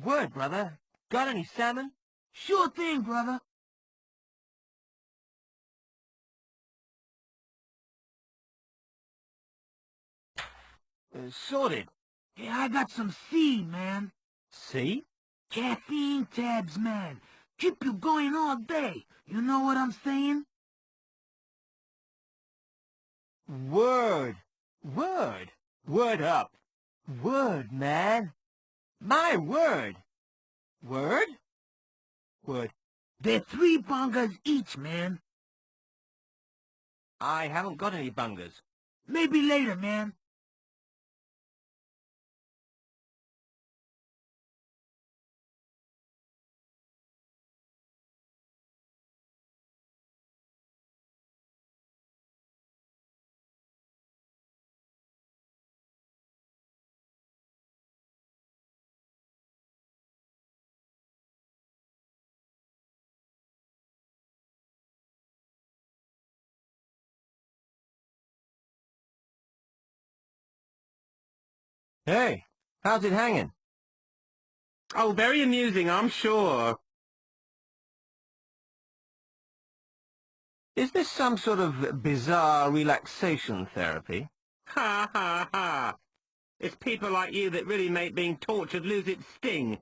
Word, brother. Got any salmon? Sure thing, brother. Sorted. Yeah, I got some C, man. See? Caffeine tabs, man. Keep you going all day. You know what I'm saying? Word. Word. Word up. Word, man. My word. Word? Word. They're 3 bongas each, man. I haven't got any bungers. Maybe later, man. Hey, how's it hanging? Oh, very amusing, I'm sure. Is this some sort of bizarre relaxation therapy? Ha ha ha. It's people like you that really make being tortured lose its sting.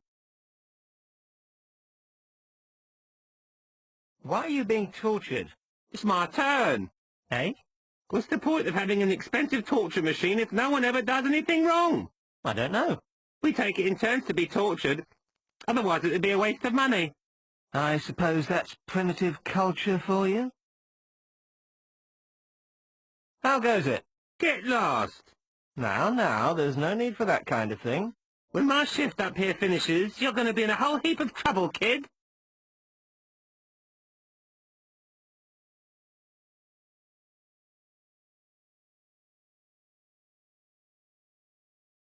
Why are you being tortured? It's my turn. Hey? What's the point of having an expensive torture machine if no one ever does anything wrong? I don't know. We take it in turns to be tortured. Otherwise it would be a waste of money. I suppose that's primitive culture for you? How goes it? Get lost. Now, there's no need for that kind of thing. When my shift up here finishes, you're going to be in a whole heap of trouble, kid.